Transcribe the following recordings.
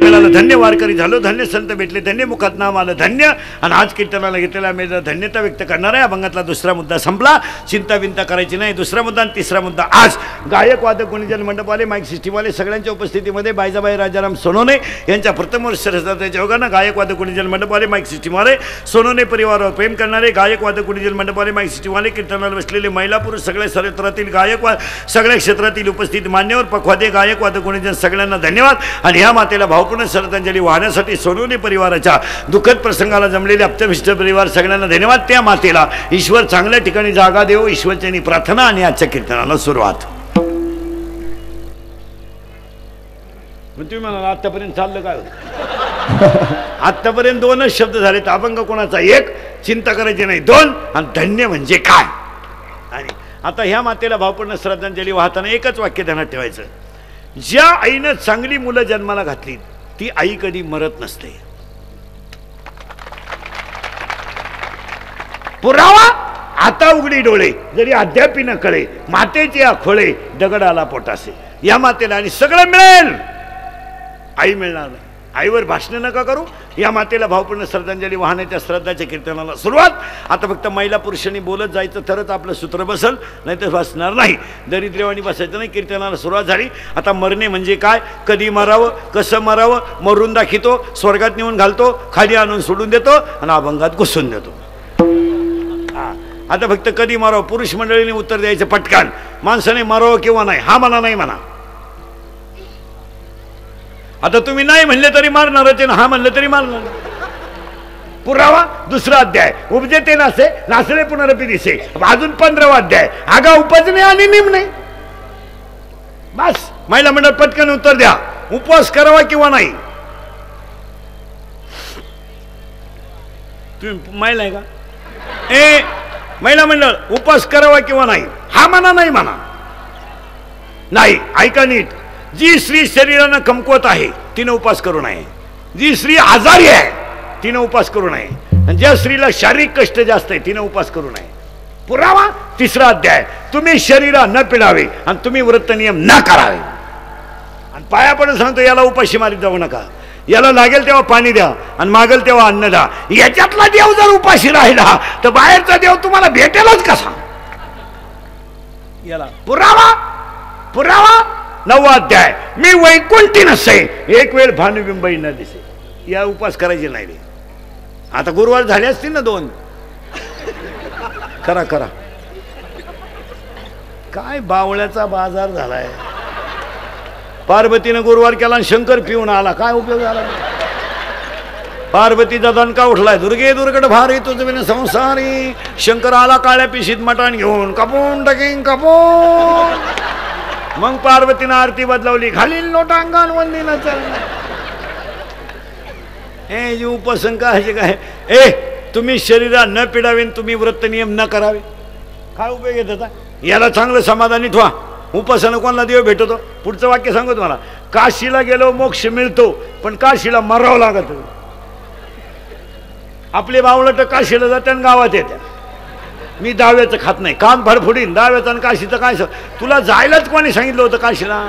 मिळालं, धन्य वारकरी झालो, धन्य संत भेटले, धन्य मुखात नाम आलं, धन्य. आणि आज कीर्तनाला घेतलेला मी धन्यता व्यक्त करणार आहे. अभंगातला दुसरा मुद्दा संपला, चिंता विंता करायची नाही. दुसरा मुद्दा आणि तिसरा मुद्दा. आज गायक वादक गुणीजन मंडपवाले माईक सिस्टीमवाले सगळ्यांच्या उपस्थितीमध्ये बायजाबाई राजाराम सोनोने यांच्या प्रथम वर्ष सरस्वतीच्या योगानं गायक वादक गुणीजन मंडपवाले माईक सिस्टीमवाले सोनोने परिवारावर प्रेम करणारे गायक वादक गुणीजन मंडपवाले माईक सिस्टीमवाले कीर्तनाला बसलेले महिला पुरुष सगळ्या क्षेत्रातील गायक सगळ्या क्षेत्रातील उपस्थित मान्यवर पखवादे गायक वादक गुणीजन सगळ्यांना धन्यवाद. आणि ह्या मातेला भावपूर्ण श्रद्धांजली वाहण्यासाठी सोनोने परिवाराच्या दुःखद प्रसंगाला जमलेले अप्तमिष्ट परिवार सगळ्यांना धन्यवाद. त्या मातेला ईश्वर चांगल्या ठिकाणी जागा देव, ईश्वरचरणी प्रार्थना. आणि आजच्या कीर्तनाला सुरुवात. तुम्ही म्हणाल आतापर्यंत चाललं काय होतं? आतापर्यंत दोनच शब्द झालेत. अभंग कोणाचा एक, चिंता करायची नाही दोन, आणि धन्य म्हणजे काय. आणि आता ह्या मातेला भावपूर्ण श्रद्धांजली वाहताना एकच वाक्य ध्यानात ठेवायचं. ज्या आईनं चांगली मुलं जन्माला घातली ती आई कधी मरत नसते. पुरावा आता उघडी डोळे जरी अद्यापी न कळे, मातेचे आखोळे दगडाला पोटासे. या मातेला आणि सगळं मिळेल, आई मिळणार नाही. आईवर भाषण नका करू. या मातेला भावपूर्ण श्रद्धांजली वाहण्याच्या श्रद्धाच्या कीर्तनाला सुरुवात. आता फक्त महिला पुरुषांनी बोलत जायचं तरच आपलं सूत्र बसल, नाही तर बसणार नाही. दरिद्रवाणी बसायचं नाही. कीर्तनाला सुरुवात झाली. आता मरणे म्हणजे काय, कधी मरावं, कसं मरावं, मरून दाखवतो, स्वर्गात नेऊन घालतो, खाली आणून सोडून देतो आणि अभंगात घुसून देतो. आता फक्त कधी मारावं, पुरुष मंडळीने उत्तर द्यायचं पटकन. माणसाने मारावं किंवा नाही, हा म्हणा नाही म्हणा. आता तुम्ही नाही म्हणले तरी मारणारच, हा म्हणलं तरी मारणार. पुरावा दुसरा अध्याय, उपजेते नासे नासले पुनरपी दिसे. अजून 15वा अध्याय, आगा उपजणे आणि निमणे. बस महिला मंडळ पटकन उत्तर द्या. उपवास करावा किंवा नाही. तुम्ही महिला आहे का? ए महिला मंडळ, उपवास करावा किंवा नाही, हा म्हणा नाही म्हणा. नाही, ऐका नीट. जी स्त्री शरीरानं कमकुवत आहे तिनं उपास करू नये. जी स्त्री आजारी आहे तिनं उपास करू नये. आणि ज्या स्त्रीला शारीरिक कष्ट जास्त आहे तिनं उपास करू नये. पुरावा तिसरा अध्याय, तुम्ही शरीरा न पिडावे आणि तुम्ही व्रत नियम न करावे. आणि पाया पडून सांगतो, याला उपाशी मारीत जाऊ नका. याला लागेल तेव्हा पाणी द्या आणि मागेल तेव्हा अन्न द्या. याच्यातला देव जर उपाशी राहिला तर बाहेरचा देव तुम्हाला भेटेलच कसा. याला पुरावा. पुरावा 9वा अध्याय, मी वैकुंठी नसे एक वेळ भानुबिंबई न दिसे. या उपास करायचे नाही रे. आता गुरुवार झाले असतील ना 2. करा करा. काय बावळ्याचा बाजार झालाय. पार्वतीनं गुरुवार केला आणि शंकर पिऊन आला, काय उपयोग झाला. पार्वतीचा दणका उठलाय, दुर्गे दुर्गट भारी तुझ बिन संसारी. शंकर आला काळ्या पिशीत मटण घेऊन, कापून टाकीन कापून. मग पार्वतीनं आरती बदलवली, खालील लोटांगण वंदिना चल. हे जी उपासन काय काय. ए तुम्ही शरीरा न पिडावे, तुम्ही व्रत नियम न करावे, काय उपयोग येत होता. याला चांगलं समाधानी ठेवा. उपासना कोणाला देव भेटतो. पुढचं वाक्य सांगू तुम्हाला, काशीला गेलो मोक्ष मिळतो पण काशीला मरावं लागत. आपले बावळट काशीला जाते आणि गावात येत्या. मी दाव्याचं खात नाही, कान फडफुडीन. दाव्याचं आणि काशीचं काय. तुला जायलाच कोणी सांगितलं होतं काशीला.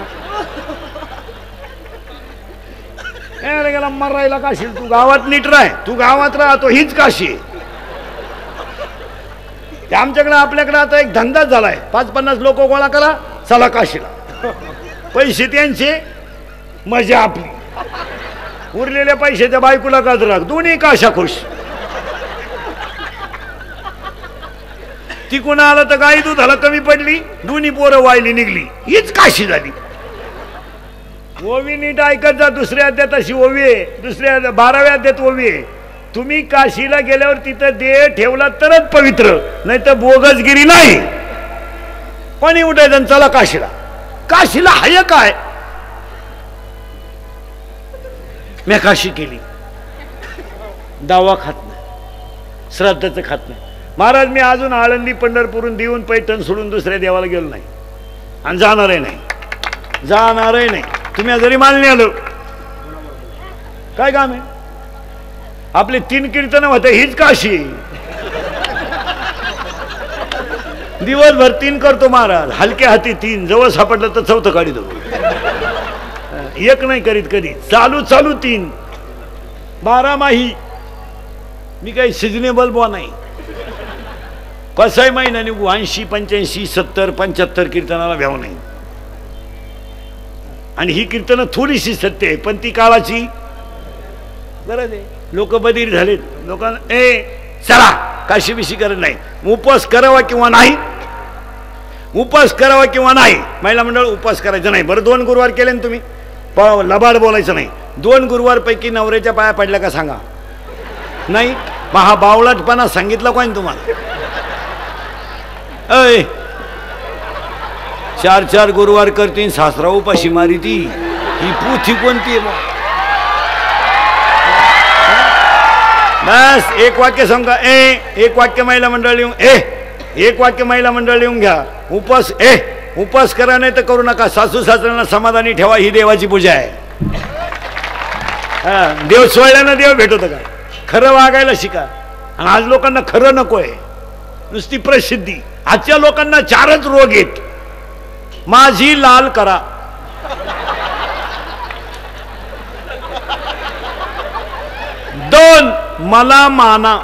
गेला मरायला काशी. तू गावात नीट राह, तू गावात राहतो हीच काशी. आमच्याकडे आपल्याकडे आता एक धंदाच झालाय. 5-50 लोक गोळा करा, चला काशीला. पैसे त्यांचे, मजा आपली. उरलेल्या पैशाच्या बायकोला गाजरा, दोन्ही काशा खुश. तिकून आलं तर गाई दुधाला कमी पडली, दोन्ही पोरं वायली निघली, हीच काशी झाली. ओवी नीट ऐकत जा. दुसऱ्या अध्यात अशी ओवी आहे, दुसऱ्या 12व्या अध्यात ओवी आहे. तुम्ही काशीला गेल्यावर तिथं देह ठेवला तरच पवित्र, नाही तर बोगसगिरी नाही. कोणी उठायचं चला काशीला. काशीला हाय काय. मी काशी केली, दावा खात नाही, श्राद्धाचं खात नाही. महाराज मी अजून आळंदी पंढरपूरून देऊन पैठण सोडून दुसऱ्या देवाला गेलो नाही आणि जाणारही नाही, जाणारही नाही. तुम्ही जरी मानले आलो काय काम आहे. आपले 3 कीर्तन होते, हीच काशी. दिवसभर 3 करतो महाराज, हलक्या हाती 3, जवळ सापडलं तर 4थं काढी दो. एक नाही करीत कधी, चालू चालू 3 12 मी काही सिजनेबल बॉ नाही. कसाही महिना निघू 80 85 70 75 कीर्तनाला भ्याव नाही. आणि ही कीर्तनं थोडीशी सत्य आहे पण ती काळाची गरज आहे. लोक बधीर झालेत. लोकांना चला काशी बिशी करत नाही. उपवास करावा किंवा नाही, उपवास करावा किंवा नाही. महिला मंडळ उपवास करायचं नाही. बरं 2 गुरुवार केले ना तुम्ही, लबाड बोलायचं नाही. 2 गुरुवार पैकी नवऱ्याच्या पाया पडल्या का सांगा. नाही मग हा बावळटपणा सांगितलं कोण तुम्हाला. 4 गुरुवार करतीन सासरा उपाशी मारी ती. ही पुथी कोणती आहे. बस एक वाक्य सांगा. एक वाक्य महिला मंडळ लिहून एक वाक्य महिला मंडळ लिहून घ्या. उपवास करा नाही तर करू नका. सासू सासऱ्यांना समाधानी ठेवा. ही देवाची पूजा आहे. देव सोडल्यानं देव भेटतो का. खरं वागायला शिका. आणि आज लोकांना खरं नकोय, नुसती प्रसिद्धी. आजच्या लोकांना 4च रोग आहेत. माझी लाल करा, 2 मला माना,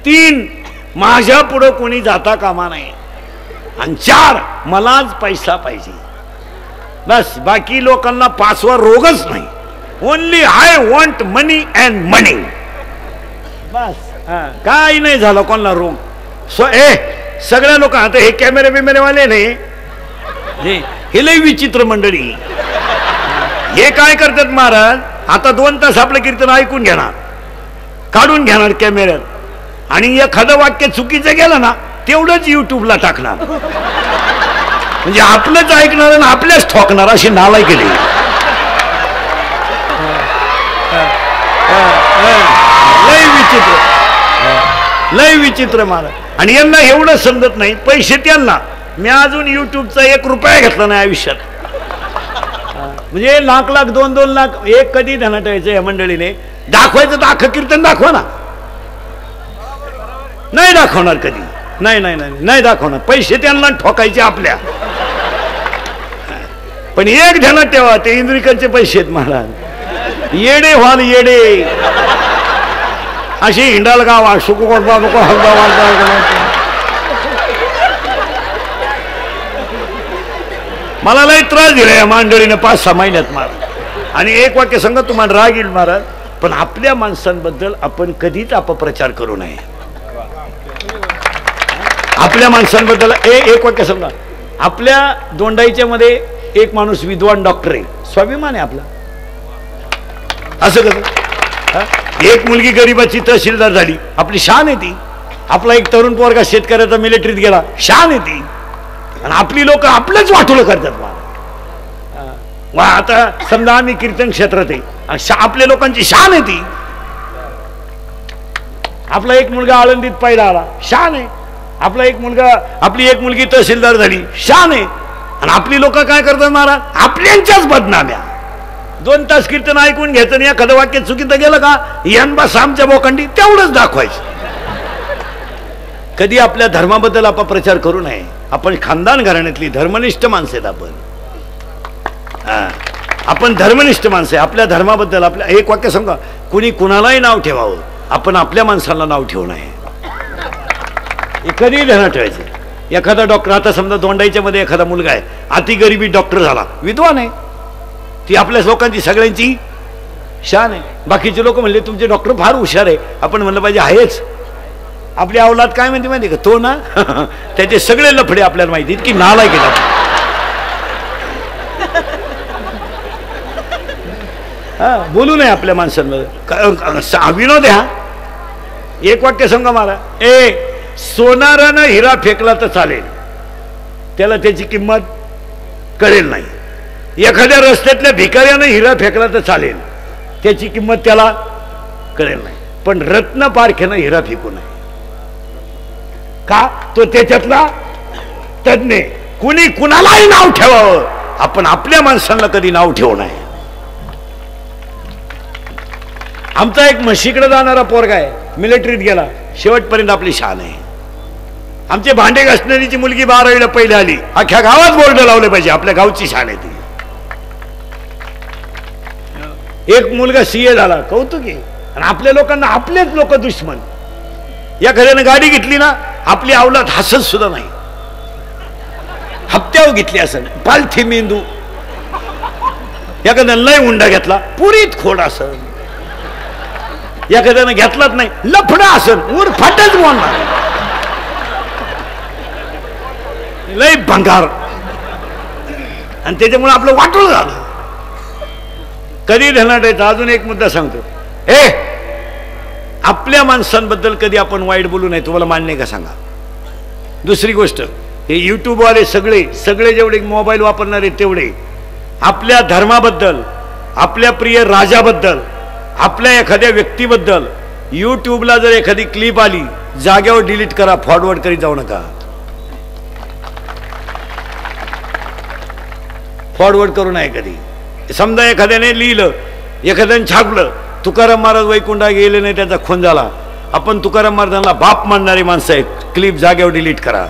3 माझ्या पुढं कोणी जाता कामा नाही, आणि 4 मलाच पैसा पाहिजे. बस बाकी लोकांना 5वा रोगच नाही. Only I want money and money. बस काही नाही झालं कोणाला रोग. सगळ्या लोक आता हे कॅमेरे बिमेरेवाले नाही, हे लई विचित्र मंडळी. हे काय करतात महाराज, आता 2 तास आपलं कीर्तन ऐकून घेणार, काढून घेणार कॅमेऱ्यात, आणि एखादं वाक्य चुकीचं गेलं ना तेवढंच युट्यूबला टाकणार. म्हणजे आपलंच ऐकणार आणि आपल्याच ठोकणार. अशी नालाय केली. लय विचित्र, लय विचित्र महाराज. आणि यांना एवढं समजत नाही, पैसे त्यांना. मी अजून युट्यूबचा 1 रुपया घेतला नाही आयुष्यात. म्हणजे लाख 2-2 लाख एक कधी ध्यानात ठेवायचं या मंडळीने. दाखवायचं तर अख्खं कीर्तन दाखवा ना. नाही दाखवणार कधी. नाही नाही नाही नाही दाखवणार. पैसे त्यांना ठोकायचे आपल्या. पण एक ध्यानात ठेवा, ते इंद्रिकांचे पैसे आहेत महाराज. येडे व्हाल येडे. अशी हिंडाल गावा मला लई त्रास दिला या मंडळीने 5-6 महिन्यात महाराज. आणि एक वाक्य सांगा, तुम्हाला राग येईल महाराज, पण आपल्या माणसांबद्दल आपण कधीच अपप्रचार करू नये. आपल्या माणसांबद्दल एक वाक्य सांगा. आपल्या दोंडाईच्या मध्ये एक माणूस विद्वान डॉक्टर आहे, स्वाभिमान आहे आपला. असं कसं. एक मुलगी गरीबाची तहसीलदार झाली, आपली शान आहे ती. आपला एक तरुण पोरगा शेतकऱ्याचा मिलिटरीत गेला, शान आहे ती. आणि आपली लोक आपलंच वाटोळं करतात. आता समजा आम्ही कीर्तन क्षेत्रात आहे, आपल्या लोकांची शान आहे ती. आपला एक मुलगा आळंदीत पहिला आला, शान आहे. आपला एक मुलगा, आपली एक मुलगी तहसीलदार झाली, शान आहे. आणि आपली लोक काय करतात महाराज, आपल्यांच्याच बदनाम्या. 2 तास कीर्तन ऐकून घ्यायचं आणि एखादं वाक्य चुकीचं गेलं का यानबा सामच्या बोखंडी तेवढंच दाखवायचं. कधी आपल्या धर्माबद्दल आपण प्रचार करू नये. आपण खानदान घराण्यातली धर्मनिष्ठ माणसं आहेत. आपण धर्मनिष्ठ माणसं आहे. आपल्या धर्माबद्दल आपल्या एक वाक्य सांगा, कुणी कुणालाही नाव ठेवावं, आपण आपल्या माणसाला नाव ठेवू नये. कधी ध्यानात ठेवायचं. एखादा डॉक्टर, आता समजा दोंडाईच्या मध्ये एखादा मुलगा आहे, अति गरिबी डॉक्टर झाला, विद्वान आहे, ती आपल्या लोकांची सगळ्यांची शान आहे. बाकीचे लोक म्हणले तुमचे डॉक्टर फार हुशार आहे. आपण म्हणलं पाहिजे आहेच. आपली अवलाद काय म्हणते माहिती का, तो ना त्याचे सगळे लफडे आपल्याला माहिती की नालायक केला. बोलू नये आपल्या माणसांमध्ये. विनोद आहे. एक वाक्य सांगा मला. सोनारानं हिरा फेकला तर चालेल, त्याला त्याची किंमत कळेल नाही. एखाद्या रस्त्यातल्या भिकाऱ्यानं हिरा फेकला तर चालेल, त्याची किंमत त्याला कळेल नाही. पण रत्न पारखेनं हिरा फेकू नये. का, तो त्याच्यातला तज्ञ. कुणी कुणालाही नाव ठेवावं, आपण आपल्या माणसांना कधी नाव ठेवू नये. आमचा एक म्हशीकडे जाणारा पोरगा आहे, मिलिटरीत गेला, शेवटपर्यंत आपली शान आहे. आमचे भांडे घासणारीची मुलगी 12वीला पहिले आली, अख्ख्या गावात बोर्ड लावले पाहिजे आपल्या गावची शान आहे ती. एक मुलगा सीए झाला, कौतुक आहे. आणि आपल्या लोकांना आपलेच लोक दुश्मन. एखाद्याने गाडी घेतली ना, आपली अवलाद हसत सुद्धा नाही. हप्त्यावर घेतली असेल पालथी मेंदू, एखाद्यानं लय हुंडा घेतला पुरीत खोड असल, एखाद्यानं घेतलाच नाही लफडा असल वर फाटच बोलणार, लय भंगार. आणि त्याच्यामुळे आपलं वाटोळ झालं. कधी धनाटायचं. अजून एक मुद्दा सांगतो. आपल्या माणसांबद्दल कधी आपण वाईट बोलू नये. तुम्हाला मान्य का सांगा. दुसरी गोष्ट, हे युट्यूबवाले सगळे जेवढे मोबाईल वापरणारे तेवढे आपल्या धर्माबद्दल, आपल्या प्रिय राजाबद्दल, आपल्या एखाद्या व्यक्तीबद्दल युट्यूबला जर एखादी क्लिप आली, जाग्यावर डिलीट करा, फॉरवर्ड करीत जाऊ नका. फॉरवर्ड करू नये कधी. समजा एखाद्याने लिहिलं, एखाद्याने छापलं, तुकाराम महाराज वैकुंठा गेले नाही, त्याचा खून झाला, आपण तुकाराम महाराजांना बाप मानणारी माणसं आहेत, क्लिप जागेवर डिलीट करा.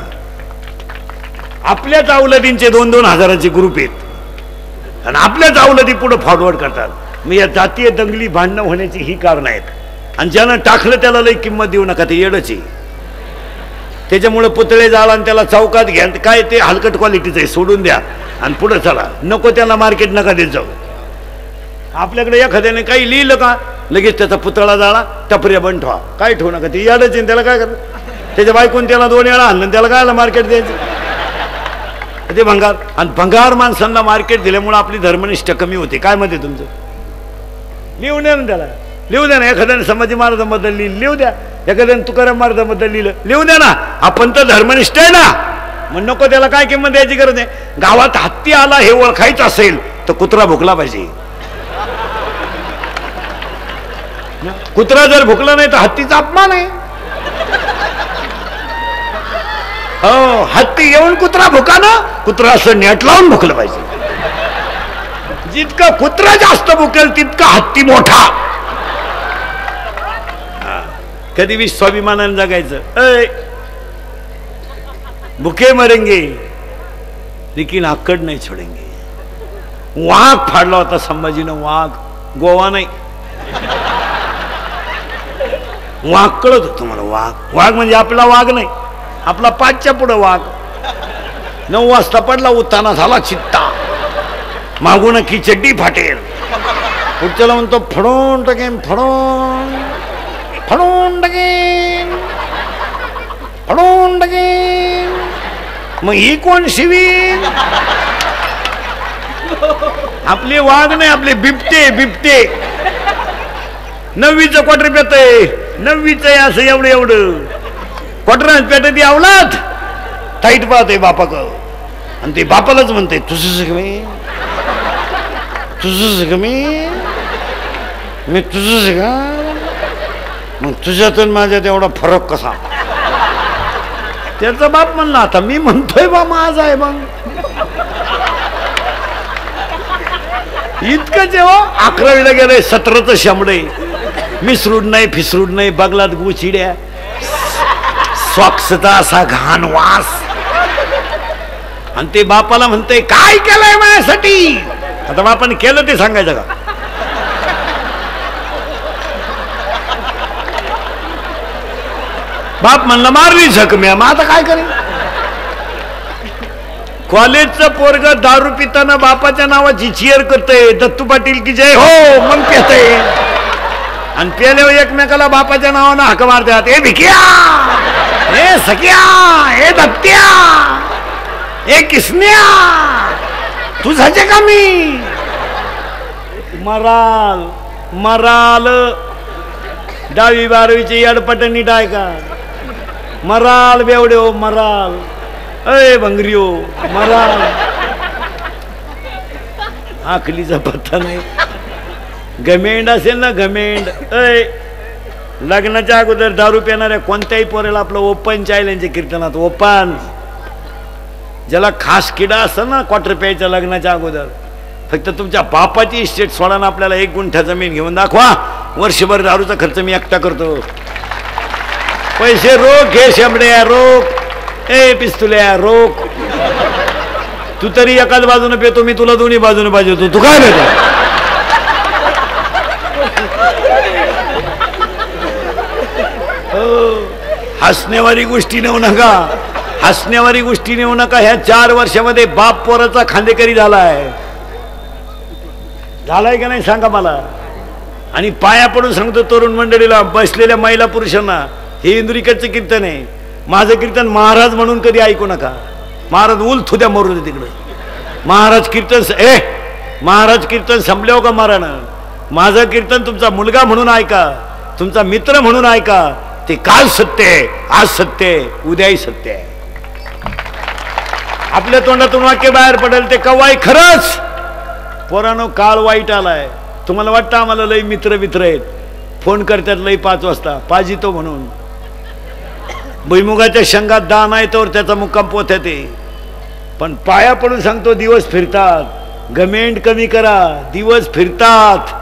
आपल्याच अवलदींचे 2-2 हजाराचे ग्रुप आहेत आणि आपल्याच अवलदी पुढे फॉरवर्ड करतात. मग या जातीय दंगली भांडणं होण्याची ही कारण आहेत. आणि ज्यानं टाकलं त्याला लई किंमत देऊ नका, ते येडच आहे. त्याच्यामुळे पुतळे जाळा आणि त्याला चौकात घ्या, काय ते हलकट क्वालिटीचं आहे, सोडून द्या आणि पुढे चला. नको त्याला मार्केट नका देत जाऊ. आपल्याकडे एखाद्याने काही लिहिलं का लगेच त्याचा पुतळा जाळा, टपऱ्या बंद ठेवा, काय ठेवू नका. ते याडच आहे, त्याला काय करत. त्याच्या बायकोन त्याला 2 वेळा आणलं, त्याला काय मार्केट द्यायचं. ते भंगार. आणि भंगार माणसांना मार्केट दिल्यामुळे आपली धर्मनिष्ठा कमी होते. काय म्हणते तुमचं. लिहून द्या ना, त्याला लिहू द्या ना. एखाद्याने संभाजी महाराजांबद्दल लिहू द्या, एखाद्याने तुकाराम महाराजांबद्दल लिहिलं, लिहू द्या ना. आपण तर धर्मनिष्ठ आहे ना, मग नको त्याला काय किंमत द्यायची गरज नाही. गावात हत्ती आला हे ओळखायचं असेल तर कुत्रा भुकला पाहिजे. कुत्रा जर भुकला नाही तर हत्तीचा अपमान आहे. हो, हत्ती येऊन कुत्रा भुका ना, कुत्रा असं नेट लावून भुकलं पाहिजे. जितका कुत्रा जास्त भुकेल तितका हत्ती मोठा. कधी भी स्वाभिमानाने जगायचं. भुके मरेंगे लेकिन आकड नाही छोडेंगे. वाघ फाडला होता संभाजीनं, वाघ, गोवा नाही, वाघ कळत होत तुम्हाला. वाघ, वाघ म्हणजे आपला वाघ नाही, आपला 5च्या पुढे वाघ. 9 वाजता पडला, उत्ताना झाला चित्ता, मागून की चड्डी फाटेल, पुढच्याला म्हणतो फडून टाकेन, फडून फडून टाकेन, फडून टाकेन. मग ही कोण शिवीन. आपले वाघ नाही, आपले बिबटे. बिबटे 9वीचं क्वार्टर पेतय, 9वीचं असं एवढं क्वार्टर पेट ती अवलाद टाईट पाहते बापाक. आणि ते बापालाच म्हणते तुझं कमी, तुझं कमी, मी तुझंच का. मग तुझ्यातून माझ्यात एवढा फरक कसा. त्याचा बाप म्हणला, आता मी म्हणतोय बा माझा आहे. मग इतकं जेव्हा 11वीला गेलंय, 17चं शामडे, मिसरूड नाही, फिसरूड नाही, बगलात गुचिड्या, स्वच्छता असा घाण वास. आणि ते बापाला म्हणते काय केलंय माझ्यासाठी. आता बापाने केलं ते सांगायचं का. बाप म्हणला मारली झकम्या, मग आता काय करेल. कॉलेजचं पोरग दारू पिताना बापाच्या नावाची चिअर करतय, दत्तू पाटील की जय हो, मग पेतय. आणि पेल्यावर एकमेकाला बापाच्या नावानं हाक मारतात, ए भिक्या, ए सख्या, ए दत्त्या, ए किसन्या, तुझाचे का मी. मराल मराल 10वी-12वीचे अडपटणी डाय का. मराल बेवडे हो, मराल. अय भंगरी हो, मराल. आखलीचा पत्ता नाही. गमेंड असेल ना, गमेंड. अय लग्नाच्या अगोदर दारू पिणाऱ्या कोणत्याही पोरेला आपलं ओपन चायल्यांच्या कीर्तनात ओपन. ज्याला खास किडा असं ना क्वार्टर प्यायच्या लग्नाच्या अगोदर, फक्त तुमच्या बापाची इस्टेट सोडा ना, आपल्याला 1 गुंठा जमीन घेऊन दाखवा, वर्षभर दारूचा खर्च मी एकटा करतो. पैसे रोख हे शेंबड्या, रोख. ए पिस्तुल्या, रोख. तू तरी एकाच बाजूने पेतो, मी तुला दोन्ही बाजूने पाहिजे. तू काय पेतो. हसण्यावारी गोष्टी नेऊ नका, हसण्यावारी गोष्टी नेऊ नका. ह्या 4 वर्षामध्ये बाप पोराचा खांदेकरी झालाय का नाही सांगा मला. आणि पाया पडून सांगतो तरुण मंडळीला, बसलेल्या महिला पुरुषांना, हे इंद्रिकडचं कीर्तन आहे. माझं कीर्तन महाराज म्हणून कधी ऐकू नका. महाराज उलथू द्या, मरू दे तिकडं. महाराज कीर्तन संपल्यावर का मारानं. माझं कीर्तन तुमचा मुलगा म्हणून ऐका, तुमचा मित्र म्हणून ऐका. ते काल सत्य आहे, आज सत्य आहे, उद्याही सत्य आहे. आपल्या तोंडातून वाक्य बाहेर पडेल ते कवाय खरंच. पोरानो, काळ वाईट आलाय. तुम्हाला वाटतं आम्हाला लई मित्र आहेत, फोन करतात लई 5 वाजता पाजितो म्हणून. भुईमुगाच्या शेंगात दान आहे तर त्याचा मुक्काम पोथ्यात आहे. पण पाया पडून सांगतो, दिवस फिरतात. गमेंट कमी करा, दिवस फिरतात.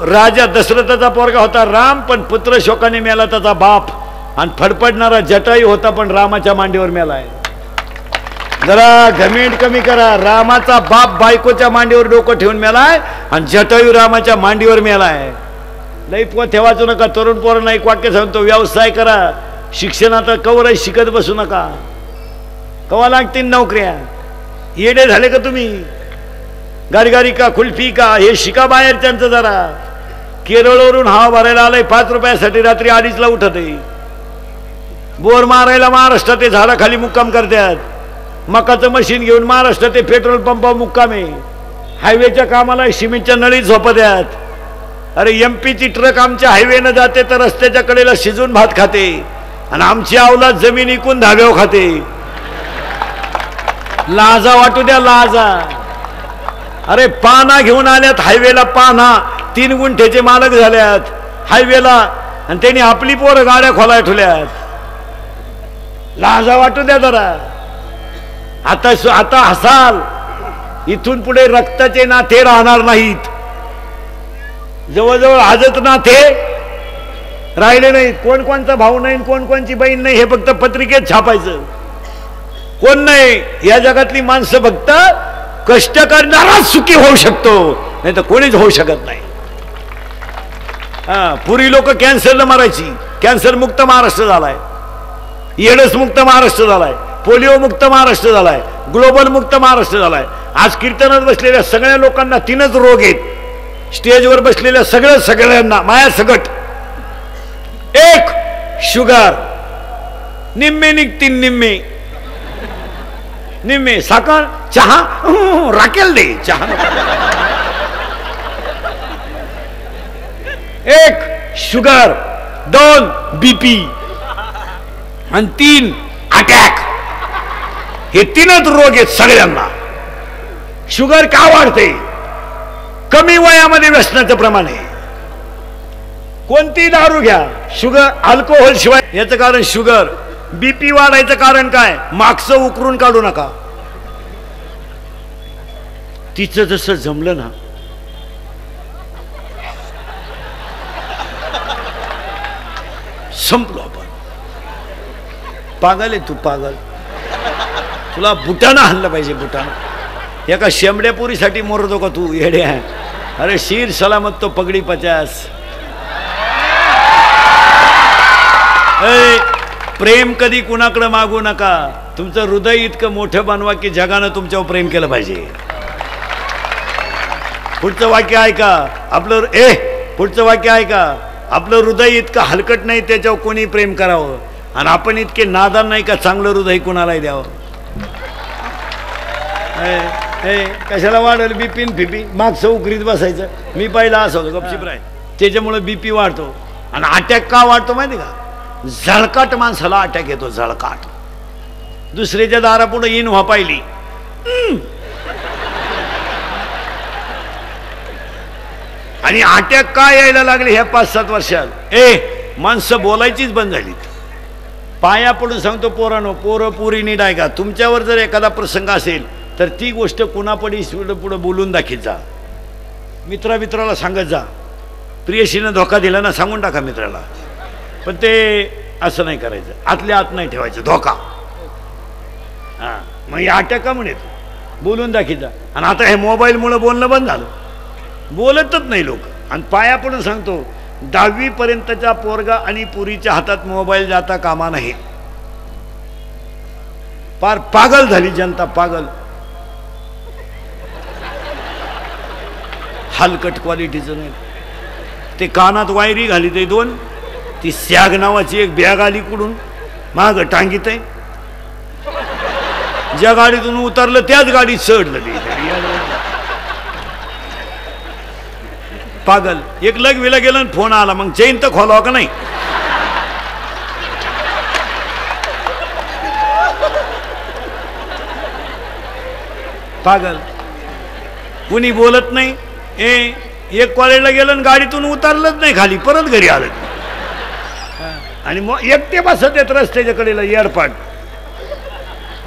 राजा दशरथाचा पोरगा होता राम, पण पुत्र शोकाने मेला त्याचा बाप. आणि फडफडणारा जटायू होता, पण रामाच्या मांडीवर मेलाय. जरा घमेंट कमी करा. रामाचा बाप बायकोच्या मांडीवर डोकं ठेवून मेलाय, आणि जटायू रामाच्या मांडीवर मेलाय. लई पोथ्या वाचू नका. तरुण पोरांना एक वाक्य सांगतो, व्यवसाय करा. शिक्षणात कवर शिकत बसू नका. कवा लागतील नोकऱ्या. येडे झाले का तुम्ही. गारगारी का कुल्फी का हे शिका बाहेर. त्यांचं जरा केरळवरून हवा भरायला आलंय 5 रुपयासाठी, रात्री 2:30ला उठत आहे. बोर मारायला महाराष्ट्रात ते झाडाखाली मुक्काम करतात. मकाचं मशीन घेऊन महाराष्ट्रात ते पेट्रोल पंपावर मुक्काम आहे. हायवेच्या कामाला सिमेंटच्या नळीत झोपत्यात. अरे MP ची ट्रक आमच्या हायवेनं जाते तर रस्त्याच्या कडेला शिजून भात खाते, आणि आमची अवलाद जमीन इकून धाब्यावर खाते. लाजा वाटू द्या, लाजा. अरे पाना घेऊन आल्यात हायवेला, पाना 3 गुंठ्याचे मालक झाल्यात हायवेला, आणि त्यांनी आपली पोरं गाड्या खोलाय ठेवल्यात. लाजा वाटू द्या जरा. आता हसाल. इथून पुढे रक्ताचे नाते राहणार नाहीत. जवळजवळ आजच नाते राहिले नाहीत. कोण कोणचा भाऊ नाही, कोण कोणची बहीण नाही, हे फक्त पत्रिकेत छापायचं. कोण नाही. या जगातली माणसं फक्त कष्ट करणाराच सुखी होऊ शकतो, नाही तर कोणीच होऊ शकत नाही. पूर्वी लोक कॅन्सरला मारायची. कॅन्सर मुक्त महाराष्ट्र झालाय. एड्स मुक्त महाराष्ट्र झालाय. पोलिओ मुक्त महाराष्ट्र झालाय. ग्लोबल मुक्त महाराष्ट्र झालाय. आज कीर्तनात बसलेल्या सगळ्या लोकांना 3च रोग आहेत. स्टेजवर बसलेल्या सगळ्यांना माया सकट. 1 शुगर, निम्मे निघतील, निम्मे साखर, चहा राखेल दे, चहा. 1 शुगर, 2 BP, आणि 3 अटॅक. हे 3च रोग आहेत सगळ्यांना. शुगर का वाढते. कमी वयामध्ये व्यसनाचं प्रमाण आहे. कोणती दारू घ्या, शुगर, अल्कोहोल शिवाय. याचं कारण शुगर. BP वाढायचं कारण काय. मागचं उकरून काढू नका. तिचं जसं जमलं ना, संपलो आपण. पागल आहे तू, पागल. तुला बुटानं हल्लं पाहिजे, बुटानं. एका शेंबड्यापुरीसाठी मरतो का तू, येडे आहे. अरे शीर सलामत तो पगडी 50. प्रेम कधी कुणाकडे मागू नका. तुमचं हृदय इतकं मोठं बनवा की जगानं तुमच्यावर प्रेम केलं पाहिजे. पुढचं वाक्य ऐका आपलं. पुढचं वाक्य ऐका. आपलं हृदय इतकं हलकट नाही त्याच्यावर कोणी प्रेम करावं, आणि आपण इतके नादान नाही का चांगलं हृदय कुणालाही द्यावं. कशाला वाढेल BP फिपी. मागचं उकरीत बसायचं. मी पहिला असं होतो गपचिप राय. त्याच्यामुळे BP वाढतो. आणि अटॅक का वाढतो माहिती का. झळकाट माणसाला अटॅक येतो, झळकाट. दुसऱ्याच्या दारापुढे इन व्हा पाहिली. आणि अटॅक का यायला लागले ह्या 5-7 वर्षात. माणसं बोलायचीच बंद झाली. पाया पडून सांगतो पोरानो, पोरं पुरी नीट ऐका. तुमच्यावर जर एखादा प्रसंग असेल तर ती गोष्ट कुणापडी पुढे बोलून दाखीत जा. मित्राला सांगत जा. प्रियशीनं धोका दिला ना, सांगून टाका मित्राला. पण ते असं नाही करायचं, आतल्या आत नाही ठेवायचं धोका. मग या अटॅक का म्हणेत बोलून दाखीत जा. आणि आता हे मोबाईलमुळे बोलणं बंद झालं, बोलतच नाही लोक. आणि पाया पडून सांगतो, 10वी पर्यंतच्या पोरगा आणि पुरीच्या हातात मोबाईल जाता कामा नाही. पार पागल झाली जनता, पागल. हलकट क्वालिटीचं नाही. ते कानात वायरी घाली ते 2, ती सॅग नावाची एक बॅग आली कुठून माग टांगीत आहे. ज्या गाडीतून उतरलं त्याच गाडीत चढलं ते. पागल. एक लगविला गेलं आणि फोन आला, मग चेन तर खोलावा का नाही. पागल. कुणी बोलत नाही. एक कॉलेजला गेलं आणि गाडीतून उतरलंच नाही खाली, परत घरी आलं. आणि मग एकटे बसत येत रस्त्याच्या कडेला एअरपाट.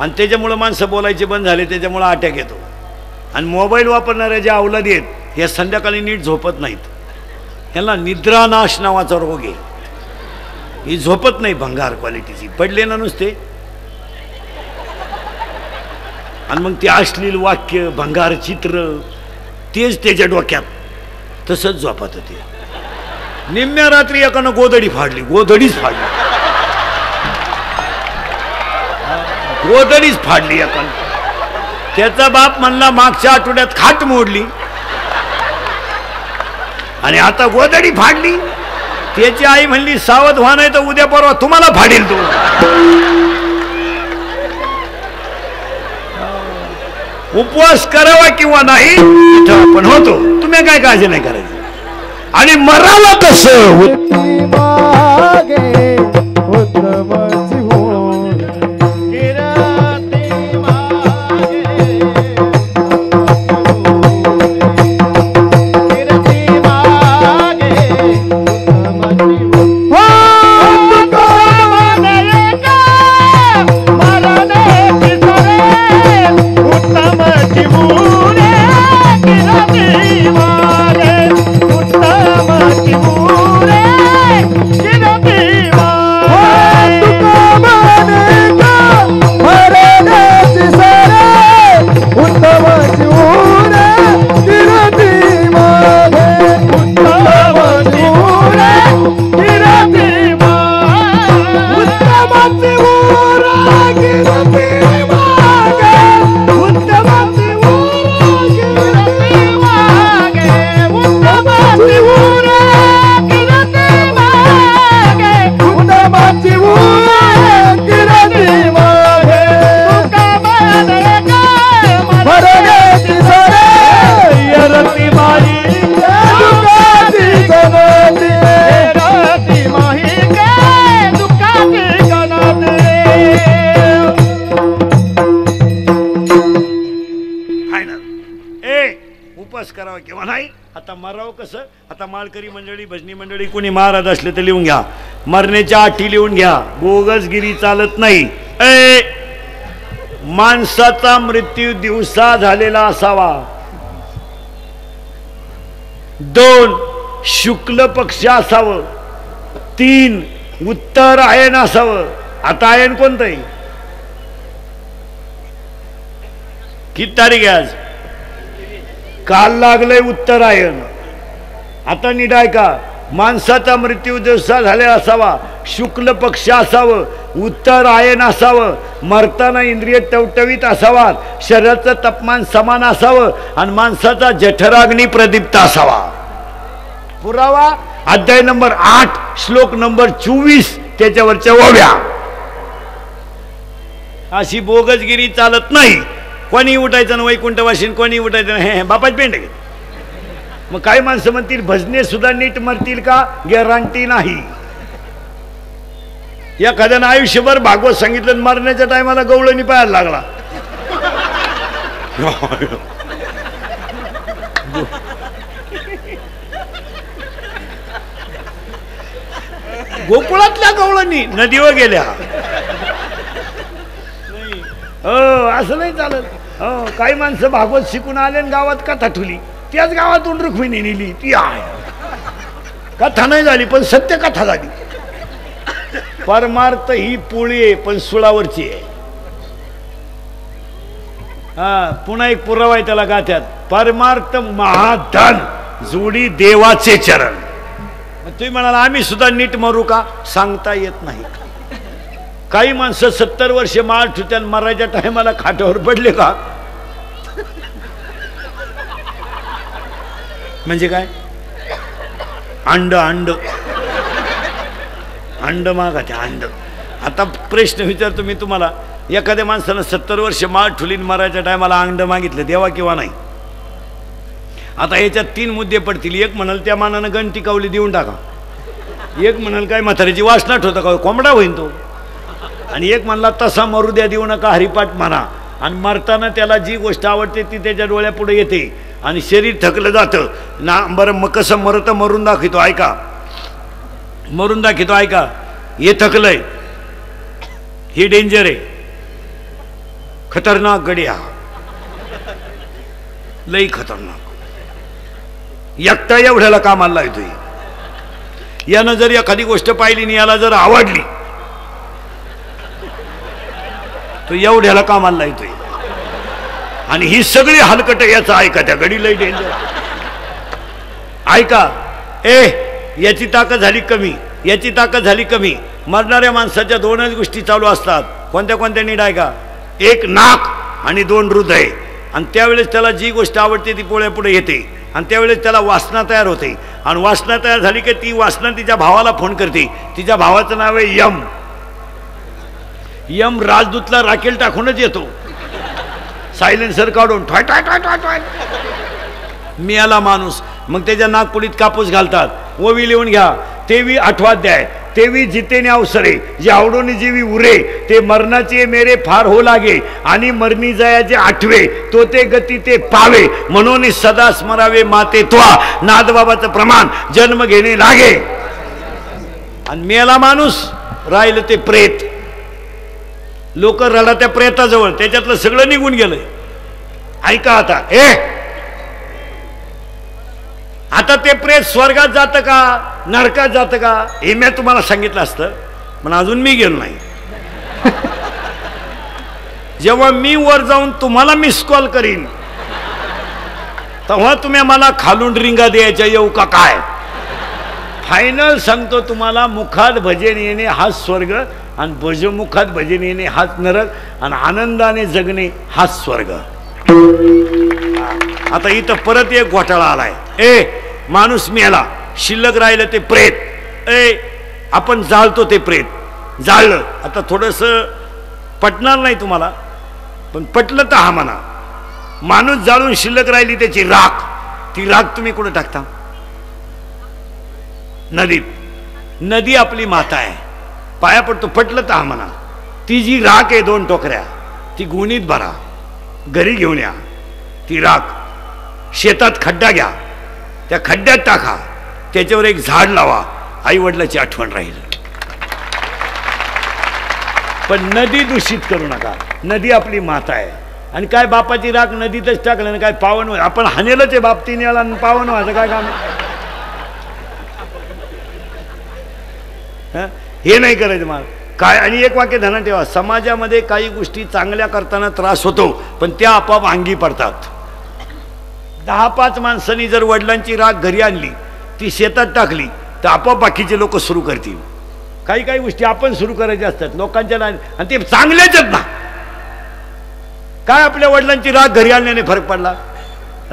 आणि त्याच्यामुळं माणसं बोलायचे बंद झाले, त्याच्यामुळं अटॅक येतो. आणि मोबाईल वापरणाऱ्या ज्या अवलादी आहेत या संध्याकाळी नीट झोपत नाहीत. त्यांना निद्रानाश नावाचा रोग आहे. ही झोपत नाही, भंगार क्वालिटीची. पडले ना नुसते. आणि मग ते अश्लील वाक्य, भंगार चित्र तेच त्याच्या डोक्यात. तसंच झोपत होते. निम्म्या रात्री एकानं गोधडी फाडली, गोधडीच फाडली, गोधडीच फाडली एकानं. त्याचा बाप म्हणला मागच्या आठवड्यात खाट मोडली आणि आता गोधडी फाडली. त्याची आई म्हणली सावध व्हा, नाही तर उद्या परवा तुम्हाला फाडील तो. उपवास करावा किंवा नाही आपण होतो. तुम्ही काय काळजी नाही करायची. आणि मराला कसं करावा किंवा नाही. आता मराव कसं. आता माळकरी मंडळी, भजनी मंडळी कोणी महाराज असले तर लिहून घ्या. मरण्याच्या अटी लिहून घ्या. बोगसगिरी चालत नाही. माणसाचा मृत्यू दिवसा झालेला असावा. 2 शुक्ल पक्ष असावं. 3 उत्तरायण असावं. आता आयन कोणतं आहे? किती तारीख आहे आज? काल लागलंय उत्तरायण. आता नीट ऐका. माणसाचा मृत्यू दिवसा झालेला असावा. शुक्ल पक्ष असावं. उत्तरायण असावं. मरताना इंद्रिय टवटवीत असावा. शरीराचं तापमान समान असावं. आणि माणसाचा जठराग्नी प्रदीप्त असावा. पुरावा अध्याय नंबर 8 श्लोक नंबर 24 त्याच्यावरच्या ओव्या. अशी बोगसगिरी चालत नाही. कोणी उठायचं ना वैकुंठवासीन, कोणी उठायचं ना हे बापाच पेंड. मग काही माणसं म्हणतील भजने सुद्धा नीट मरतील का? गॅरंटी नाही. एखाद्यानं आयुष्यभर भागवत सांगितलं, मरण्याच्या टायमाला गवळणी पाहायला लागला. गोकुळातल्या गवळणी नदीवर गेल्या. हो असं नाही चालत. हो काही माणसं भागवत शिकून आले आणि गावात कथा ठुली. त्याच गावातून रुक्मिणी नेली. ती आहे कथा नाही झाली पण सत्य कथा झाली. परमार्थ ही पोळी आहे पण सुळावरची आहे. हा पुन्हा एक पुरावा आहे त्याला गाथ्यात. परमार्थ महाधन जोडी देवाचे चरण. तुम्ही म्हणाला आम्ही सुद्धा नीट मरू का? सांगता येत नाही. काही माणसं 70 वर्ष माळ ठुत्यान मरायच्या टायमाला खाटावर पडले का? म्हणजे काय? अंड अंड अंड मागा ते अंड. आता प्रश्न विचारतो मी तुम्हाला, एखाद्या माणसानं 70 वर्ष माळ ठुलीन मरायच्या टायमाला अंड मागितलं, देवा किंवा नाही? आता याच्यात 3 मुद्दे पडतील. एक म्हणाल त्या मानानं गणती कावली देऊन टाका, एक म्हणाल काय म्हातारीची वासनाट होतं का कोंबडा होईन तो, आणि एक म्हणला तसा मरू द्या देऊ नका हरिपाठ म्हणा. आणि मरताना त्याला जी गोष्ट आवडते ती त्याच्या डोळ्यापुढे येते आणि शरीर थकलं जातं ना. बरं मग कसं मरतं? मरून दाखवतो, ऐका, मरून दाखवतो, ऐका. हे थकलंय, हे डेंजर आहे, खतरनाक गडी हा, लई खतरनाक. एकटा एवढ्याला कामाला येतोय. यानं जर एखादी गोष्ट पाहिली आणि याला जर आवडली तो एवढ्याला कामाला येतोय. आणि ही सगळी हलकट याचा ऐका, त्या गडी लई डेंजर. ऐका, याची ताकद झाली कमी, याची ताकद झाली कमी. मरणाऱ्या माणसाच्या 2च गोष्टी चालू असतात. कोणत्या कोणत्या नीट ऐका? 1 नाक आणि 2 हृदय. आणि त्यावेळेस त्याला जी गोष्ट आवडते ती पोळ्यापुढे येते आणि त्यावेळेस त्याला वासना तयार होते. आणि वासना तयार झाली की ती वासना तिच्या भावाला फोन करते. तिच्या भावाचं नाव आहे यम. यम राजदूतला राखेल टाकूनच येतो, सायलेन्सर काढून ठॉय ठॉय ठॉय ठॉय ठॉय. मी आला माणूस. मग त्याच्या नागपुडीत कापूस घालतात. ओवी लिहून घ्या, तेवी 8वां अध्याय. तेवी जितेने अवसरे जे आवडोनी जीवी उरे, ते मरणाचे मेरे फार हो लागे, आणि मरणी जयाचे 8वे तो ते गती ते पावे, म्हणून सदा स्मरावे माते त्वा, नादबाबाचं प्रमाण जन्म घेणे लागे. आणि मेला माणूस, राहिलं ते प्रेत. लोक रडा त्या प्रेताजवळ, त्याच्यातलं सगळं निघून गेलंय. ऐका आता, आता ते प्रेत स्वर्गात जातं का नरकात जातं का हे मी तुम्हाला सांगितलं असतं, पण अजून मी गेलो नाही. जेव्हा मी वर जाऊन तुम्हाला मिस कॉल करीन तेव्हा तुम्ही मला खालून रिंगा द्यायच्या येऊ का काय? फायनल सांगतो तुम्हाला, मुखात भजन येणे हाच स्वर्ग, आणि भजमुखात भजन येणे हाच नरक, आणि आनंदाने जगणे हाच स्वर्ग. आता इथं परत एक घोटाळा आलाय. माणूस मेला, शिल्लक राहिलं ते प्रेत. आपण जाळतो ते प्रेत, जाळलं. आता थोडस पटणार नाही तुम्हाला, पण पटलं तर हा म्हणा. माणूस जाळून शिल्लक राहिली त्याची राख, ती राख तुम्ही कुठे टाकता? नदीत. नदी आपली माता आहे, पाया पडतो. पटलं तर हा म्हणा. ती जी राख आहे 2 टोकऱ्या, ती गुणीत भरा, घरी घेऊन या. ती राख शेतात खड्डा घ्या, त्या खड्ड्यात टाका, त्याच्यावर एक झाड लावा, आई वडिलाची आठवण राहील. पण नदी दूषित करू नका. नदी आपली माता आहे. आणि काय बापाची राख नदीतच टाकलं ना काय पावन होईल? आपण हानेलच आहे बाप 3 वेळा, पावन व्हायचं काय काम? हे नाही करायचं मला काय. आणि एक वाक्य ध्यानात ठेवा, समाजामध्ये काही गोष्टी चांगल्या करताना त्रास होतो, पण त्या आपोआप अंगी पडतात. 10-5 माणसांनी जर वडिलांची राख घरी आणली, ती शेतात टाकली, तर आपोआप बाकीचे लोक सुरू करतील. काही काही गोष्टी आपण सुरू करायच्या असतात लोकांच्या, आणि ते चांगलेच आहेत ना. काय आपल्या वडिलांची राख घरी आणल्याने फरक पडला?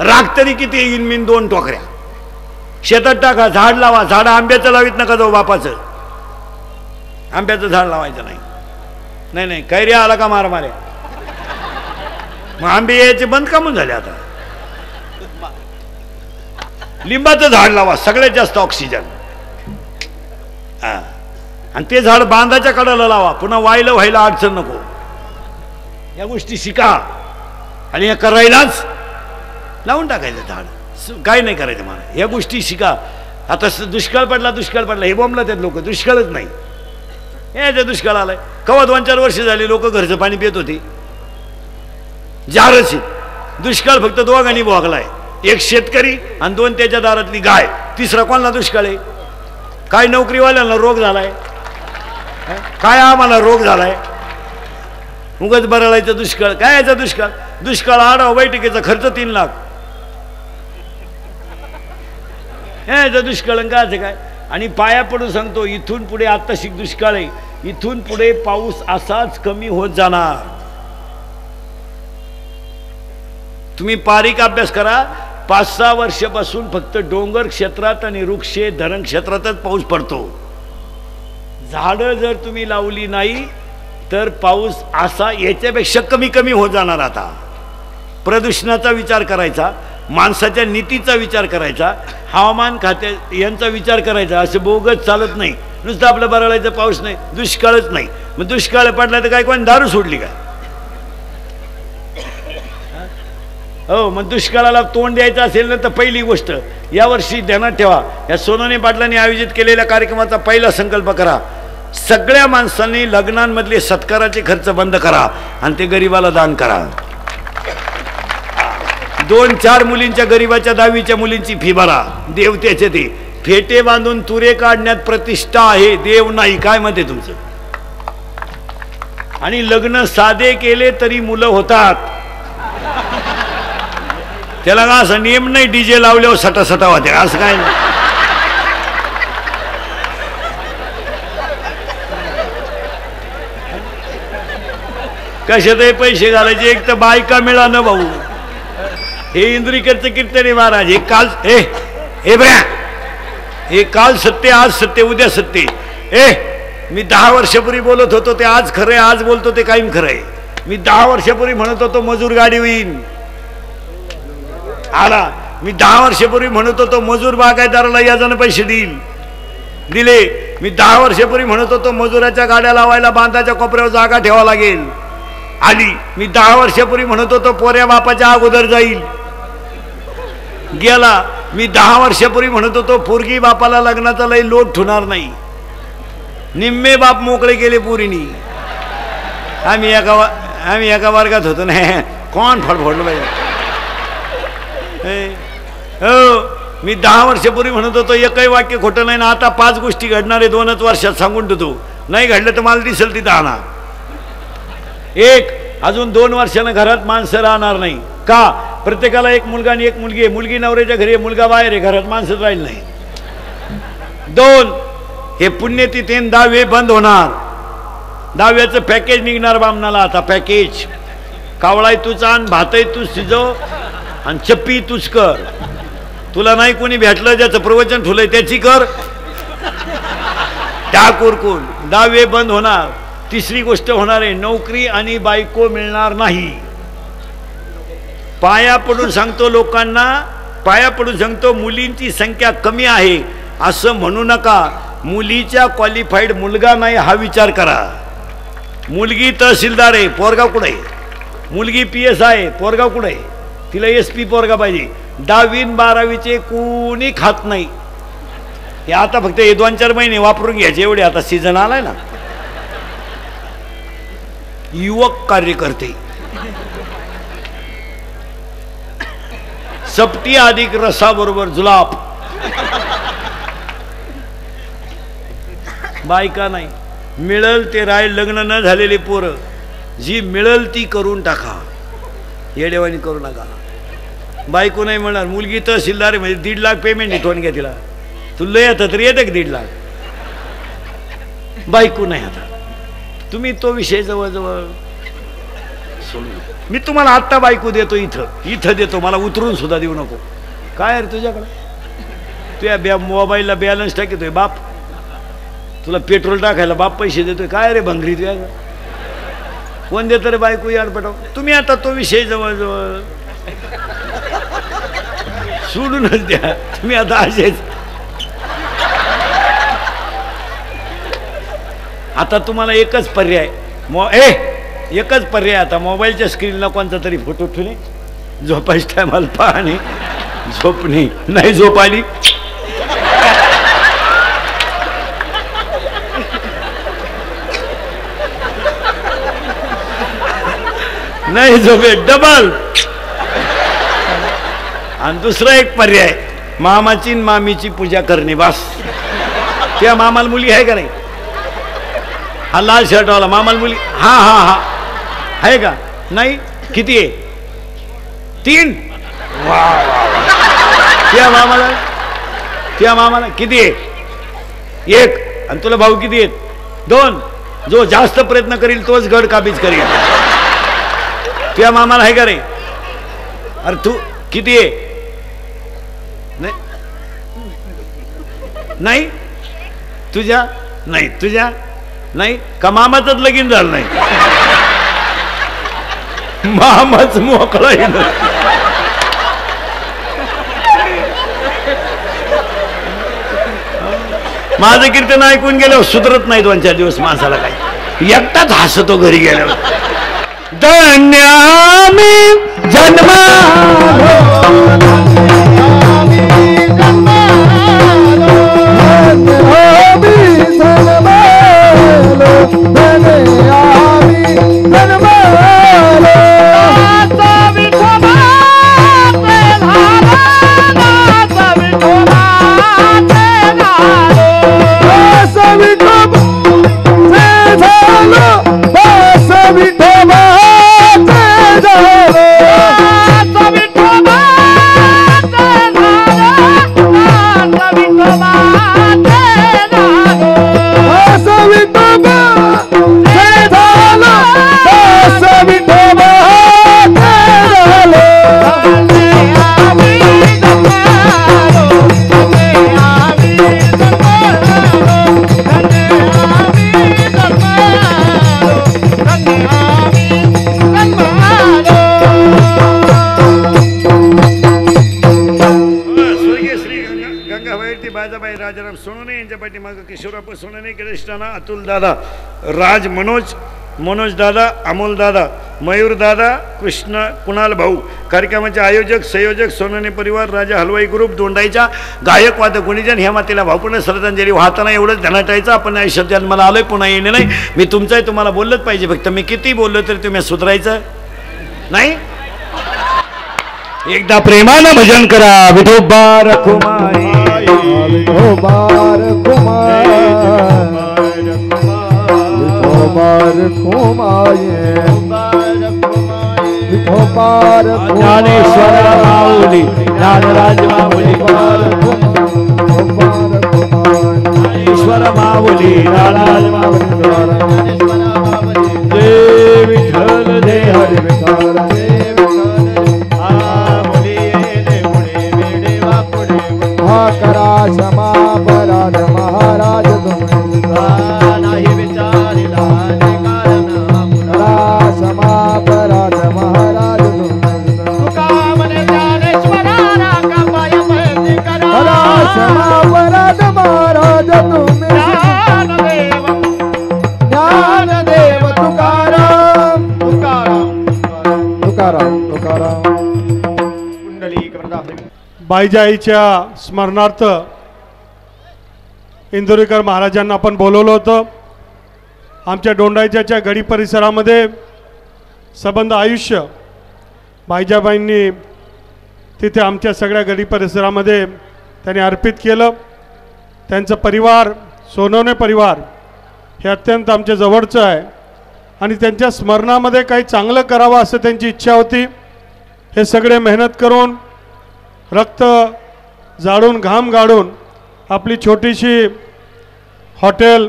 राख तरी किती येईन? मीन 2 टोकऱ्या शेतात टाका, झाड लावा. झाड आंब्याचं लावित नका जाऊ बापाचं. आंब्याचं झाड लावायचं नाही. नाही नाही, कैऱ्या आला का मारा माऱ्या, मग आंबे यायचे बंद का म्हणून झाले. आता लिंबाचं झाड लावा, सगळ्यात जास्त ऑक्सिजन. आणि ते झाड बांधाच्या कडाला लावा, पुन्हा व्हायला अडचण नको. या गोष्टी शिका, आणि या करायलाच लावून टाकायचं झाड. काय नाही करायचं मला, या गोष्टी शिका. आता दुष्काळ पडला हे बोंबला त्यात लोक, दुष्काळच नाही. याचा दुष्काळ आलाय. कवा 2-4 वर्ष झाले लोक घरचं पाणी पित होते, जारच. दुष्काळ फक्त 2 भोगलाय, एक शेतकरी आणि 2 त्याच्या दारातली गाय. तिसरा कोणाला दुष्काळ आहे? काय नोकरीवाल्यांना रोग झालाय, काय आम्हाला रोग झालाय. उगाच बरळायचं दुष्काळ. काय याचा दुष्काळ? दुष्काळ आढावा बैठकीचा खर्च 3 लाख. याचा दुष्काळ काय? आणि पाया पडून सांगतो, इथून पुढे आता शिक दुष्काळ आहे, इथून पुढे पाऊस असाच कमी होत जाणार. तुम्ही पारिक अभ्यास करा. 5-6 वर्षापासून फक्त डोंगर क्षेत्रात आणि वृक्षे धरण क्षेत्रातच पाऊस पडतो. झाडं जर तुम्ही लावली नाही तर पाऊस असा याच्यापेक्षा कमी कमी होत जाणार. आता प्रदूषणाचा विचार करायचा, माणसाच्या नीतीचा विचार करायचा, हवामान खात्या यांचा विचार करायचा. असं बोगस चालत नाही. नुसतं आपलं बरळायचं पाऊस नाही, दुष्काळच नाही. मग दुष्काळ पडला तर काय कोण दारू सोडली का? हो, मग दुष्काळाला तोंड द्यायचं असेल ना तर पहिली गोष्ट यावर्षी ध्यानात ठेवा. या सोनवणे पाटलांनी आयोजित केलेल्या कार्यक्रमाचा पहिला संकल्प करा, सगळ्या माणसांनी लग्नांमधले सत्काराचे खर्च बंद करा आणि ते गरिबाला दान करा. 2-4 मुलींच्या गरिबाच्या 10वीच्या मुलींची फी भरा. देव त्याचे ते फेटे बांधून तुरे काढण्यात प्रतिष्ठा आहे, देव नाही. काय म्हणते तुमचं? आणि लग्न साधे केले तरी मुलं होतात. त्याला का असं नियम नाही डीजे लावल्यावर सटा होते असं काय नाही. कशातही पैसे घालायचे. एक तर बायका मिळा ना भाऊ. हे इंद्रिकरचं कीर्तन आहे महाराज. हे काल हे काल सत्य, आज सत्य, उद्या सत्य. मी 10 वर्षापूर्वी बोलत होतो ते आज खरंय, आज बोलतो ते कायम खरंय. मी 10 वर्षापूर्वी म्हणत होतो मजूर गाडी होईल, आला. मी 10 वर्षापूर्वी म्हणत होतो मजूर बागायतदाराला याजाने पैसे दिले. मी 10 वर्षापूर्वी म्हणत होतो मजुराच्या गाड्या लावायला बांधाच्या कोपऱ्यावर जागा ठेवावं लागेल, आली. मी 10 वर्षापूर्वी म्हणत होतो पोऱ्या बापाच्या अगोदर जाईल, गेला. मी 10 वर्षापूर्वी म्हणत होतो पोरगी बापाला लग्नाचा लई लोट ठेवणार नाही, निम्मे बाप मोकळे गेले पोरीनी. आम्ही एका वर्गात होतो ना, कोण फडफडलं पाहिजे. हो, मी 10 वर्षापूर्वी म्हणत होतो एकही वाक्य खोटं नाही ना. आता 5 गोष्टी घडणार आहे 2च वर्षात, सांगून देतो. नाही घडलं तर मला दिसेल तिथं आणा. एक, अजून 2 वर्षानं घरात माणसं राहणार नाही. का? प्रत्येकाला एक मुलगा आणि एक मुलगी आहे. मुलगी नवऱ्याच्या घरी आहे, मुलगा बाहेर आहे, घरात माणसं राहील नाही. 2, हे पुण्यतिथीन 10वे बंद होणार. 10व्याचं पॅकेज निघणार बामणाला. आता पॅकेज कावळाय तूच आण, भातही तूच शिजव आणि चप्पी तूच कर. तुला नाही कोणी भेटलं ज्याचं प्रवचन ठुलंय त्याची कर, त्या कोरकून. 10वे बंद होणार. 3री गोष्ट होणार आहे, नोकरी आणि बायको मिळणार नाही. पाया पडून सांगतो लोकांना, पाया पडून सांगतो मुलींची संख्या कमी आहे असं म्हणू नका. मुलीच्या क्वालिफाईड मुलगा नाही हा विचार करा. मुलगी तहसीलदार आहे, पोरगा कुठे आहे? मुलगी PS आहे, पोरगा कुठे आहे? तिला SP पोरगा पाहिजे. 10वी 12वीचे कोणी खात नाही. हे आता फक्त हे 2-4 महिने वापरून घ्यायचे एवढे. आता सीझन आलाय ना. युवक कार्यकर्ते सपटी अधिक रसाबरोबर जुलाब. बायका नाही. मिळल ते राय. लग्न न झालेले पोरं जी मिळल ती करून टाका, येडेवाणी करू नका. बायको नाही म्हणणार. मुलगी तहसीलदार आहे म्हणजे 1.5 लाख पेमेंट ठेवून घ्या तिला. तुला येतं तर येतं की 1.5 लाख. बायको नाही. आता तुम्ही तो विषय जवळजवळ सोडून. मी तुम्हाला आत्ता बायको देतो, इथं देतो, मला उतरून सुद्धा देऊ नको. काय रे तुझ्याकडं? तुझ्या मोबाईलला बॅलन्स टाकतोय बाप, तुला पेट्रोल टाकायला बाप पैसे देतोय. काय रे भंगरी तुझ्या कोण देतं रे बायको? याड पटाव. तुम्ही आता तो विषय जवळजवळ सोडूनच द्या. तुम्ही आता असेच. आता तुम्हाला एकच पर्याय, एकच पर्याय आता. मोबाईलच्या स्क्रीनला कोणता तरी फोटो ठेवणे, झोपायच्या टायमाला पाहणे, झोपणे. नाही झोप आली नाही झोपे डबल. आणि दुसरा एक पर्याय, मामाची मामीची पूजा करणे. बस. त्या मामाला मुली आहे का नाही? हा लाल शर्टवाला मामाला मुली? हा हा हा आहे का? नाही. किती आहे? 3. वा. त्या मामाला किती आहे? एक आणि तुला भाऊ किती आहेत? 2. जो जास्त प्रयत्न करील तोच गड काबीज करील. तुझ्या मामाला आहे का रे? अरे तू किती आहे? नाही तुझ्या नाही, तुझ्या नाही का? मामाचंच लगीन झालं नाही, मामाच मोकळा माझं कीर्तन ऐकून गेल्यावर सुधरत नाही 2-4 दिवस माणसाला. काय एकटाच हसतो घरी गेल्यावर. धन्य आम्ही जन्मालो, राजाराम सोनवणे यांच्या पाठीमागं किशोरप्पा सोनवणे, कृष्णा, अतुल दादा, राज, मनोज दादा, अमोल दादा, मयूर दादा, कृष्ण, कुणाल भाऊ. कार्यक्रमाचे आयोजक संयोजक सोनवणे परिवार, राजा हलवाई ग्रुप, दोंडाईच्या गायक वादक गुणीजन. ह्या मातेला भावपूर्ण श्रद्धांजली वाहताना एवढंच ध्यानात ठेवायचं, आपण आयुष्यात जन्माला आलोय, पुन्हा येणे नाही. मी तुमचं तुम्हाला बोललंच पाहिजे, फक्त मी किती बोललो तरी तुम्ही सुधारायचं नाही. एकदा प्रेमानं भजन करा. विठोबा रखुमाई, विठोबा रखुमाई, विठोबा रखुमाई, विठोबा रखुमाई. ज्ञानेश्वर माऊली, ज्ञानराज माऊली, ईश्वर माऊली, ज्ञानराज माऊली. जय विठ्ठल, जय हरी विठ्ठल. करा क्षमा पराध महाराज नाही विचारिला, करा क्षमा पराध महाराज. तुका म्हणे ज्ञानेश्वरा राखापाय पैसे करा, करा क्षमा पराध महाराज तुम्ही. ज्ञानदेव तुकाराम, तुकाराम, तुकाराम, तुकाराम. बाईजाईच्या स्मरणार्थ इंदोरीकर महाराजांना आपण बोलवलं होतं. आमच्या दोंडाईच्या गडी परिसरामध्ये संबंध आयुष्य बाईजाबाईंनी तिथे आमच्या सगळ्या गडी परिसरामध्ये त्यांनी अर्पित केलं. त्यांचं परिवार, सोनवणे परिवार हे अत्यंत आमच्या जवळचं आहे आणि त्यांच्या स्मरणामध्ये काही चांगलं करावं असं त्यांची इच्छा होती. हे सगळे मेहनत करून, रक्त जाळून, घाम गाळून आपली छोटीशी हॉटेल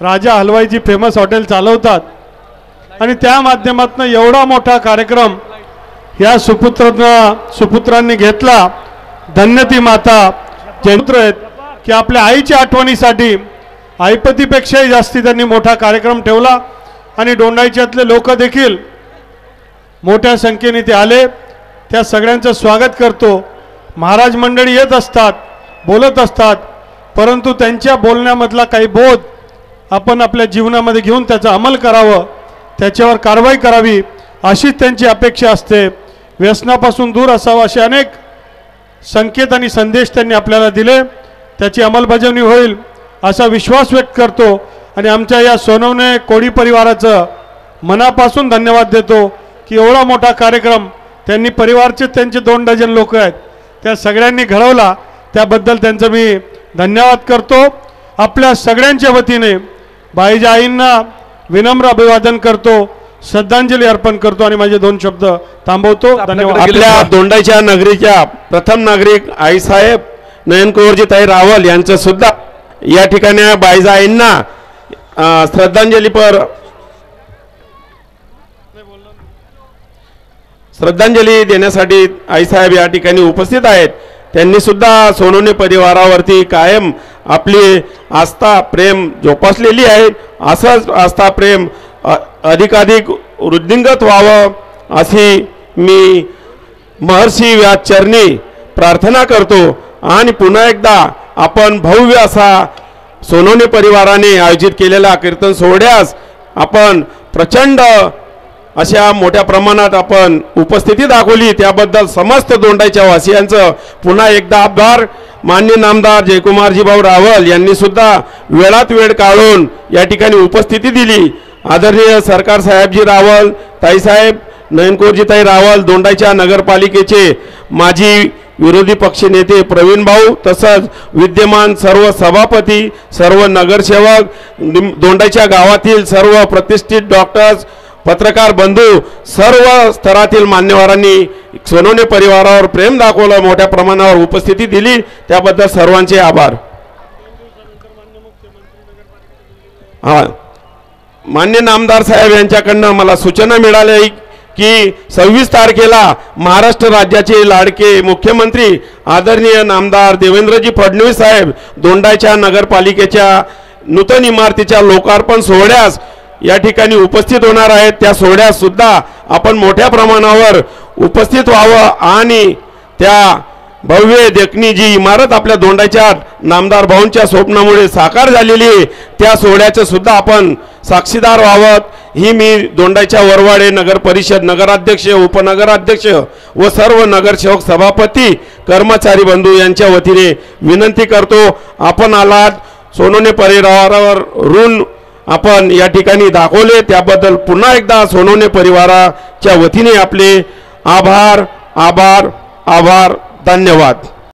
राजा हलवाईची फेमस हॉटेल चालवतात आणि त्या माध्यमातून एवढा मोठा कार्यक्रम या सुपुत्रांनी घेतला. धन्य ती माता जयंत्र आहेत की आपल्या आईच्या आठवणीसाठी आईपतीपेक्षाही जास्ती त्यांनी मोठा कार्यक्रम ठेवला आणि दोंडाईच्यातले लोक देखील मोठ्या संख्येने ते आले. त्या सगळ्यांचं स्वागत करतो. महाराज मंडळी येत असतात, बोलत असतात, परंतु त्यांच्या बोलण्यामधला काही बोध आपण आपल्या जीवनामध्ये घेऊन त्याचा अंमल करावं, त्याच्यावर कारवाई करावी अशीच त्यांची अपेक्षा असते. व्यसनापासून दूर असावं असे अनेक संकेत आणि संदेश त्यांनी आपल्याला दिले. त्याची अंमलबजावणी होईल असा विश्वास व्यक्त करतो आणि आमच्या या सोनवणे कोळी परिवाराचं मनापासून धन्यवाद देतो की एवढा मोठा कार्यक्रम त्यांनी, परिवारचे त्यांचे 2 डझन लोक आहेत, त्या सगळ्यांनी घडवला. त्याबद्दल त्यांचं मी धन्यवाद करतो. आपल्या सगळ्यांच्या वतीने बाईजा आईंना विनम्र अभिवादन करतो, श्रद्धांजली अर्पण करतो आणि माझे 2 शब्द थांबवतो. धन्यवाद. आपल्या दोंडाईच्या नगरीच्या प्रथम नागरिक आईसाहेब नयनकुमारजी ताई रावल यांचं सुद्धा या ठिकाणी बाईजाईंना श्रद्धांजली देण्यासाठी आईसाहेब या ठिकाणी उपस्थित आहेत। त्यांनी सुद्धा सोनवणे परिवारावरती कायम आपली आस्था प्रेम जोपासलेली आहे। असंच आस्था प्रेम अधिकाधिक वृद्धिंगत व्हावं अशी मी महर्षी व्यासचरणी प्रार्थना करतो। आणि पुन्हा एकदा आपण भव्य असा सोनवणे परिवाराने आयोजित केलेला कीर्तन सोहळ्यास आपण प्रचंड अशा मोठ्या प्रमाणात आपण उपस्थिती दाखवली, त्याबद्दल समस्त दोंडाईच्या वासियांचं पुन्हा एकदा आभार। माननीय नामदार जयकुमारजी भाऊ रावल यांनी सुद्धा वेळात वेळ काढून या ठिकाणी उपस्थिती दिली। आदरणीय सरकार साहेबजी रावल, ताईसाहेब नयनकोरजीताई रावल, दोंडाईच्या नगरपालिकेचे माजी विरोधी पक्ष नेते प्रवीण भाऊ, तसंच विद्यमान सर्व सभापती, सर्व नगरसेवक, दोंडाईच्या गावातील सर्व प्रतिष्ठित डॉक्टर्स, पत्रकार बंधू, सर्व स्तरातील मान्यवरांनी सोनवणे परिवारावर प्रेम दाखवलं, मोठ्या प्रमाणावर उपस्थिती दिली, त्याबद्दल सर्वांचे आभार। मान्य नामदार साहेब यांच्याकडनं मला सूचना मिळाली की 26 तारखेला महाराष्ट्र राज्याचे लाडके मुख्यमंत्री आदरणीय नामदार देवेंद्रजी फडणवीस साहेब दोंडाईच्या नगरपालिकेच्या नूतन इमारतीच्या लोकार्पण सोहळ्यास या ठिकाणी उपस्थित होणार आहेत। त्या सोहळ्यात सुद्धा आपण मोठ्या प्रमाणावर उपस्थित व्हावं आणि त्या भव्य देखणी जी इमारत आपल्या दोंडाईच्या नामदार भाऊंच्या स्वप्नामुळे साकार झालेली आहे, त्या सोहळ्याचं सुद्धा आपण साक्षीदार व्हावं ही मी दोंडाईच्या वरवाडे नगर परिषद नगराध्यक्ष, उपनगराध्यक्ष व सर्व नगरसेवक, सभापती, कर्मचारी बंधू यांच्या वतीने विनंती करतो। आपण आलात सोनवणे परिवारावर ऋण आपण या ठिकाणी दाखवले, त्याबद्दल पुन्हा एकदा सोनवणे परिवाराच्या वतीने आपले आभार आभार आभार धन्यवाद।